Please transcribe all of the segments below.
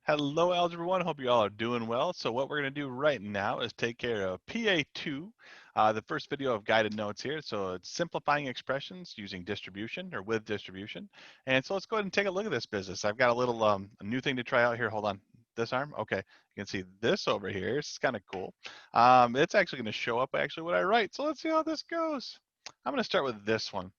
Hello, Algebra 1. Hope you all are doing well. So what we're going to do right now is take care of PA2, the first video of guided notes here. So it's simplifying expressions using distribution or with distribution. And so let's go ahead and take a look at this business. I've got a little a new thing to try out here. Hold on. This arm? Okay. You can see this over here. It's kind of cool. It's actually going to show up actually what I write. So let's see how this goes. I'm going to start with this one.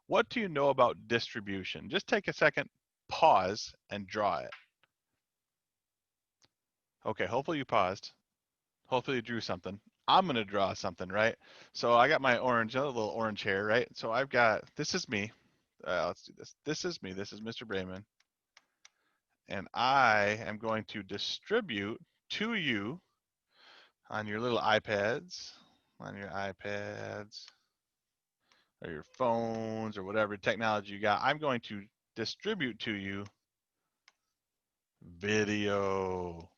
What do you know about distribution? Just take a second, pause, and draw it. Okay, hopefully you paused. Hopefully you drew something. I'm gonna draw something, right? So I got my orange, a little orange hair, right? So I've got, this is me. Let's do this. This is me. This is Mr. Brayman. And I am going to distribute to you on your little iPads, or your phones or whatever technology you got. I'm going to distribute to you video.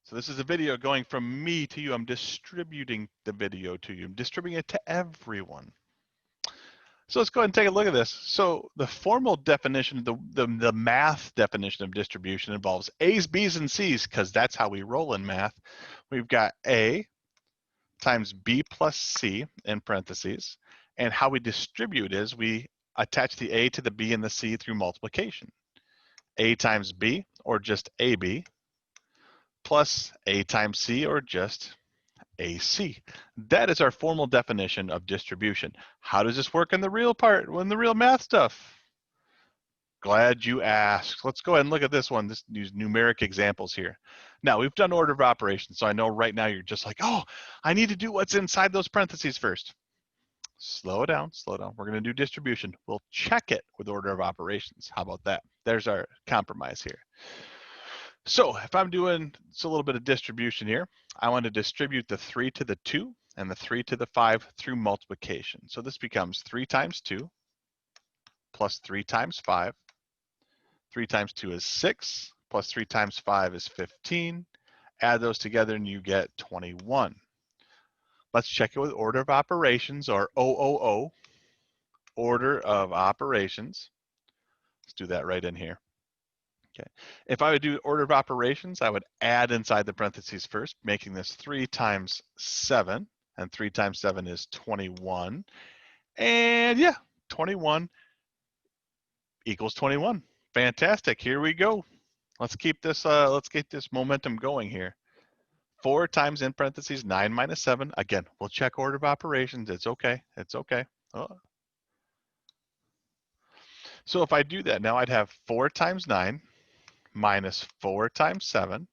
So this is a video going from me to you. I'm distributing the video to you. I'm distributing it to everyone. So let's go ahead and take a look at this. So the formal definition, the math definition of distribution involves A's, B's, and C's, because that's how we roll in math. We've got A times B plus C in parentheses. And how we distribute is we attach the A to the B and the C through multiplication. A times B, or just AB, plus A times C, or just AC. That is our formal definition of distribution. How does this work in the real part, in the real math stuff? Glad you asked. Let's go ahead and look at this one, these numeric examples here. Now, we've done order of operations, so I know right now you're just like, oh, I need to do what's inside those parentheses first. Slow down, slow down. We're going to do distribution. We'll check it with order of operations. How about that? There's our compromise here. So if I'm doing a little bit of distribution here, I want to distribute the 3 to the 2 and the 3 to the 5 through multiplication. So this becomes 3 times 2 plus 3 times 5. 3 times 2 is 6, plus 3 times 5 is 15. Add those together and you get 21. Let's check it with order of operations, or OOO, order of operations. Let's do that right in here. Okay. If I would do order of operations, I would add inside the parentheses first, making this 3 times 7, and 3 times 7 is 21. And yeah, 21 equals 21. Fantastic. Here we go. Let's keep this momentum going here. 4 times in parentheses 9 minus 7. Again, we'll check order of operations. It's okay. It's okay. Oh. So if I do that now, I'd have 4 times 9 minus 4 times 7.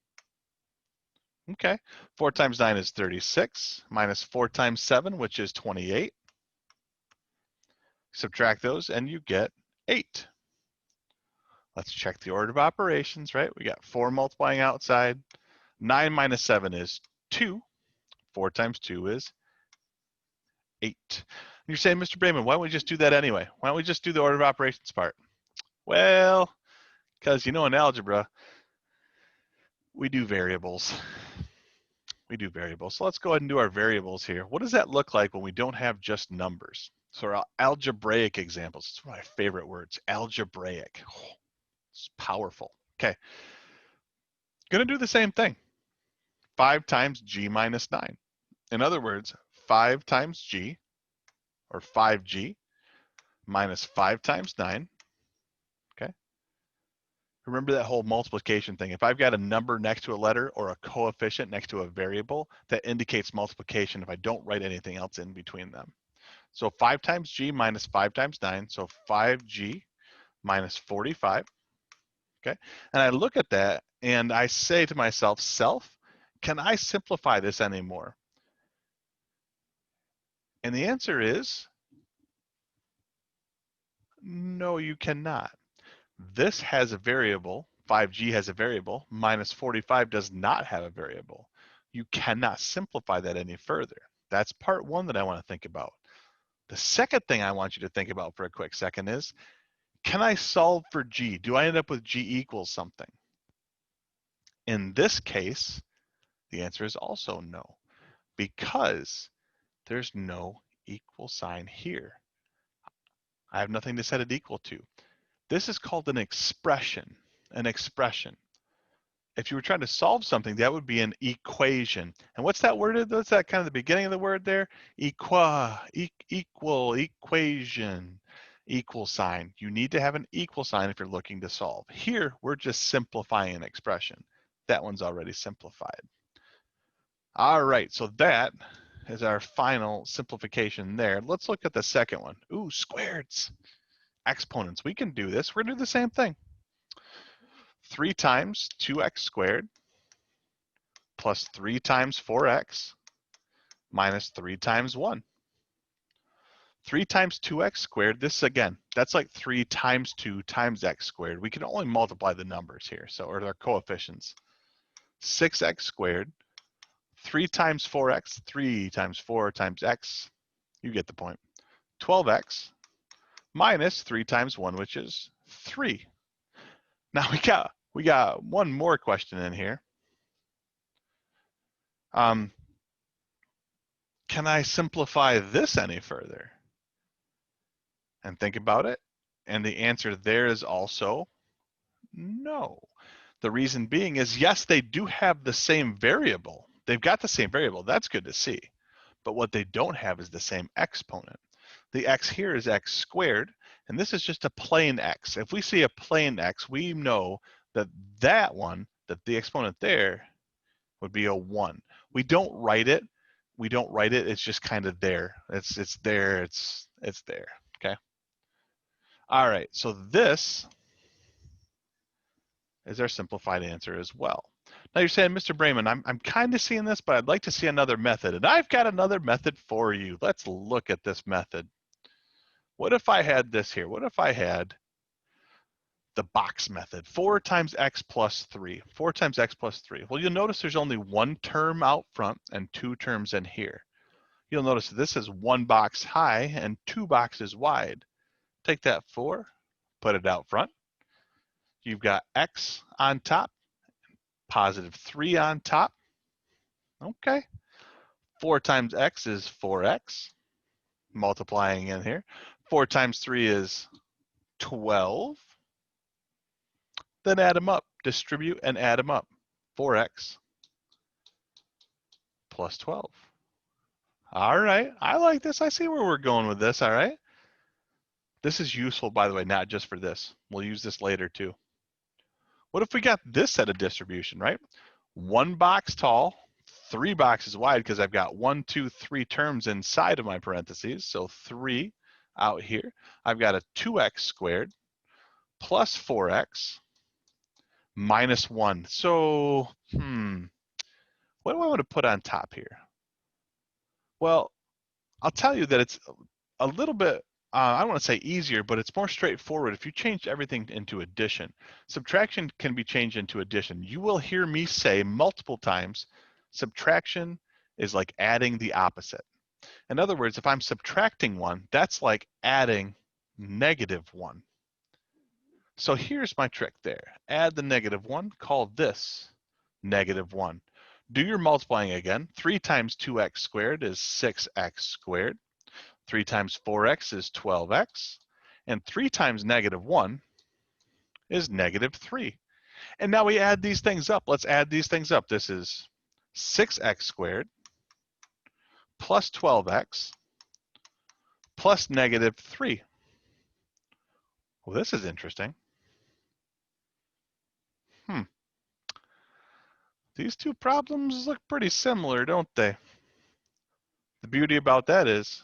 Okay, 4 times 9 is 36, minus 4 times 7, which is 28. Subtract those and you get 8. Let's check the order of operations, right? We got 4 multiplying outside. 9 minus 7 is 2. 4 times 2 is 8. And you're saying, Mr. Brayman, why don't we just do that anyway? Why don't we just do the order of operations part? Well, because in algebra, we do variables. We do variables. So let's go ahead and do our variables here. What does that look like when we don't have just numbers? So our algebraic examples, it's one of my favorite words, algebraic. Oh, it's powerful. Okay, gonna do the same thing. 5 times g minus 9. In other words, 5 times g, or 5g, minus 5 times 9. Okay. Remember that whole multiplication thing. If I've got a number next to a letter or a coefficient next to a variable, that indicates multiplication if I don't write anything else in between them. So 5 times g minus 5 times 9, so 5g minus 45. Okay, and I look at that and I say to myself, self, can I simplify this anymore? And the answer is no, you cannot. This has a variable, 5g has a variable, minus 45 does not have a variable. You cannot simplify that any further. That's part one that I want to think about. The second thing I want you to think about for a quick second is, can I solve for g? Do I end up with g equals something? In this case, the answer is also no, because there's no equal sign here. I have nothing to set it equal to. This is called an expression. an expression. If you were trying to solve something, that would be an equation. And what's that word? What's that kind of the beginning of the word there? Equal, equation, equal sign. You need to have an equal sign if you're looking to solve. Here, we're just simplifying an expression. That one's already simplified. All right, so that is our final simplification there. Let's look at the second one. Ooh, squareds, exponents. We can do this. We're gonna do the same thing. 3 times 2x squared plus 3 times 4x minus 3 times 1. 3 times 2x squared, this again, that's like 3 times 2 times x squared. We can only multiply the numbers here, so, or their coefficients. 6x squared, 3 times 4x, 3 times 4 times x, you get the point. 12x minus 3 times 1, which is 3. Now we got one more question in here. Can I simplify this any further? And think about it. And the answer there is also no. The reason being is, yes, they do have the same variable. They've got the same variable. That's good to see. But what they don't have is the same exponent. The x here is x squared, and this is just a plain x. If we see a plain x, we know that that one, that the exponent there, would be a 1. We don't write it. We don't write it. It's just kind of there. It's there. It's there. Okay. All right. So this is our simplified answer as well. Now you're saying, Mr. Brayman, I'm kind of seeing this, but I'd like to see another method. And I've got another method for you. Let's look at this method. What if I had this here? What if I had the box method? 4 times x plus 3. 4 times x plus 3. Well, you'll notice there's only one term out front and 2 terms in here. You'll notice this is 1 box high and 2 boxes wide. Take that 4, put it out front. You've got x on top, positive 3 on top. Okay. 4 times x is 4x, multiplying in here. 4 times 3 is 12. Then add them up, distribute and add them up. 4x plus 12. All right, I like this. I see where we're going with this, all right? This is useful, by the way, not just for this. We'll use this later too. What if we got this set of distribution, right? 1 box tall, 3 boxes wide, because I've got 1, 2, 3 terms inside of my parentheses. So 3 out here. I've got a 2x squared plus 4x minus 1. So, what do I want to put on top here? Well, I'll tell you that it's a little bit, I don't want to say easier, but it's more straightforward if you change everything into addition. Subtraction can be changed into addition. You will hear me say multiple times, subtraction is like adding the opposite. In other words, if I'm subtracting 1, that's like adding -1. So here's my trick there. Add the -1, call this -1. Do your multiplying again. 3 times 2x squared is 6x squared. 3 times 4x is 12x. And 3 times -1 is -3. And now we add these things up. Let's add these things up. This is 6x squared plus 12x plus -3. Well, this is interesting. These two problems look pretty similar, don't they? The beauty about that is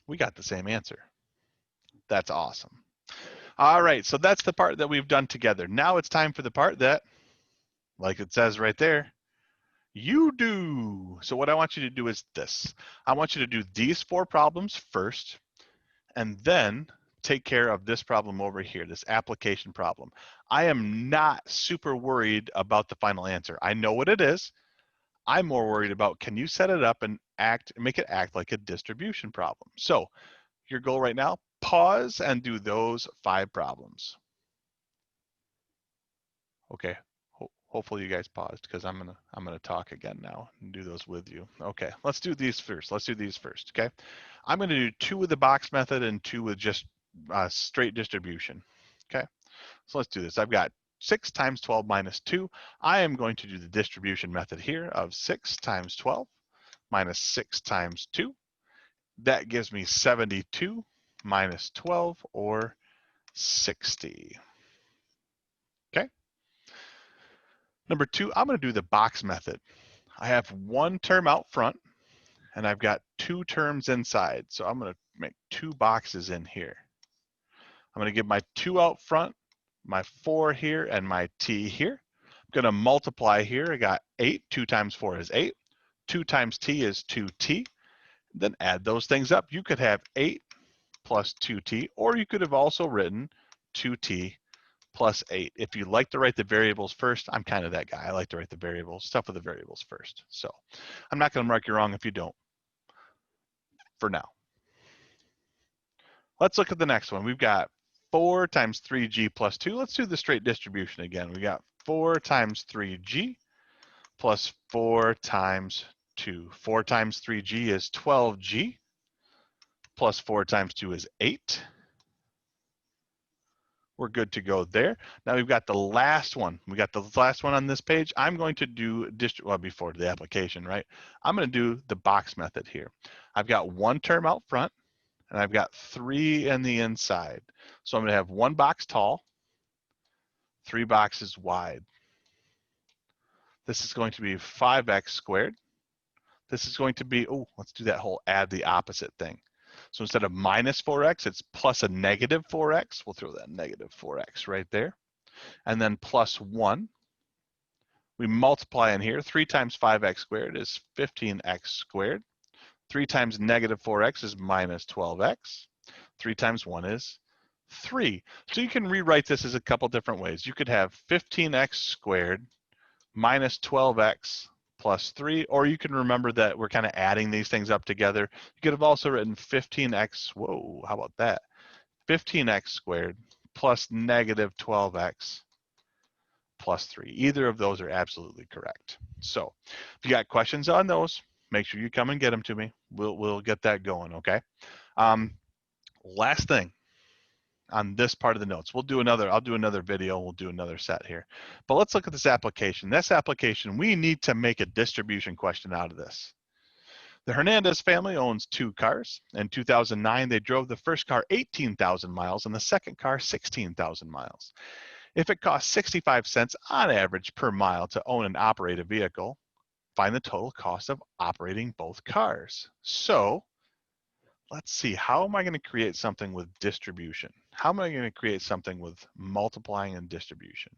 we got the same answer. That's awesome. All right, so that's the part that we've done together. Now it's time for the part that, like it says right there, you do. So what I want you to do is this. I want you to do these 4 problems first, and then take care of this problem over here, this application problem. I am not super worried about the final answer. I know what it is. I'm more worried about, can you set it up and make it act like a distribution problem? So your goal right now, pause and do those 5 problems. Okay, hopefully you guys paused, because I'm gonna talk again now and do those with you. Okay, let's do these first. Let's do these first, okay? I'm gonna do 2 with the box method and 2 with just straight distribution. Okay, so let's do this. I've got 6 times 12 minus 2. I am going to do the distribution method here of 6 times 12 minus 6 times 2. That gives me 72 minus 12, or 60. Okay. Number 2, I'm going to do the box method. I have one term out front, and I've got 2 terms inside. So I'm going to make 2 boxes in here. I'm going to give my 2 out front, my 4 here, and my t here. I'm going to multiply here. I got 8. 2 times 4 is 8. 2 times t is 2t. Then add those things up. You could have 8 plus 2t, or you could have also written 2t plus 8. If you like to write the variables first, I'm kind of that guy. I like to write the variables, stuff with the variables first. So I'm not going to mark you wrong if you don't, for now. Let's look at the next one. We've got 4 times 3g plus 2. Let's do the straight distribution again. We got 4 times 3g plus 4 times 2. 4 times 3g is 12g, plus 4 times 2 is 8. We're good to go there. Now we've got the last one. We got the last one on this page. I'm going to do, well, before the application, right? I'm going to do the box method here. I've got one term out front, and I've got 3 in the inside. So I'm going to have 1 box tall, 3 boxes wide. This is going to be 5x squared. This is going to be, oh, let's do that whole add the opposite thing. So instead of minus 4x, it's plus a negative 4x. We'll throw that negative 4x right there. And then plus 1. We multiply in here. 3 times 5x squared is 15x squared. 3 times negative 4x is minus 12x. 3 times 1 is 3. So you can rewrite this as a couple different ways. You could have 15x squared minus 12x plus 3, or you can remember that we're kind of adding these things up together. You could have also written 15x, whoa, how about that? 15x squared plus negative 12x plus 3. Either of those are absolutely correct. So if you got questions on those, make sure you come and get them to me. We'll get that going, okay? Last thing on this part of the notes. I'll do another video. We'll do another set here. But let's look at this application. This application, we need to make a distribution question out of this. The Hernandez family owns 2 cars. In 2009, they drove the first car 18,000 miles and the second car 16,000 miles. If it costs 65 cents on average per mile to own and operate a vehicle, find the total cost of operating both cars. So let's see, how am I going to create something with distribution? How am I going to create something with multiplying and distribution?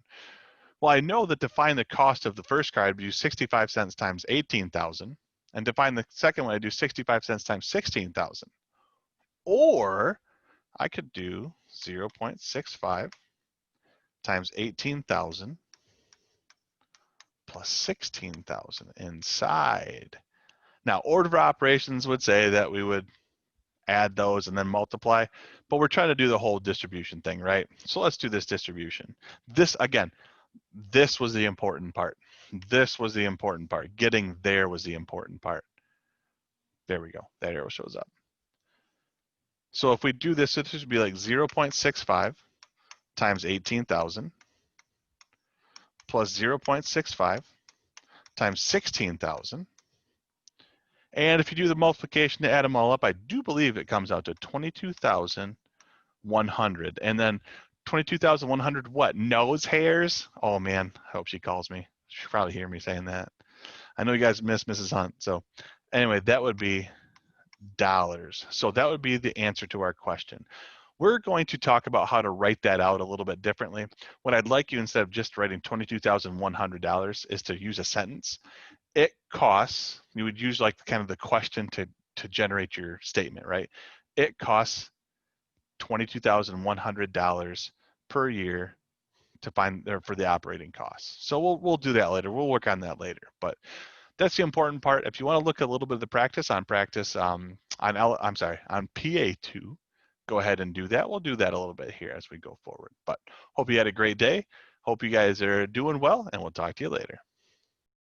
Well, I know that to find the cost of the first car, I'd do 65 cents times 18,000. And to find the second one, I do 65 cents times 16,000. Or I could do 0.65 times 18,000 plus 16,000 inside. Now, order of operations would say that we would add those and then multiply, but we're trying to do the whole distribution thing, right? So let's do this distribution. This, again, this was the important part. This was the important part. Getting there was the important part. There we go. That arrow shows up. So if we do this, it should be like 0.65 times 18,000 plus 0.65 times 16,000. And if you do the multiplication to add them all up, I do believe it comes out to 22,100. And then 22,100 what? Nose hairs? Oh man, I hope she calls me. She'll probably hear me saying that. I know you guys miss Mrs. Hunt. So anyway, that would be dollars. So that would be the answer to our question. We're going to talk about how to write that out a little bit differently. What I'd like you, instead of just writing $22,100, is to use a sentence. It costs, you would use like kind of the question to generate your statement, right? It costs $22,100 per year to find, or for the operating costs. So we'll do that later. We'll work on that later. But that's the important part. If you want to look at a little bit of the practice on PA2, go ahead and do that. We'll do that a little bit here as we go forward. But hope you had a great day. Hope you guys are doing well, and we'll talk to you later.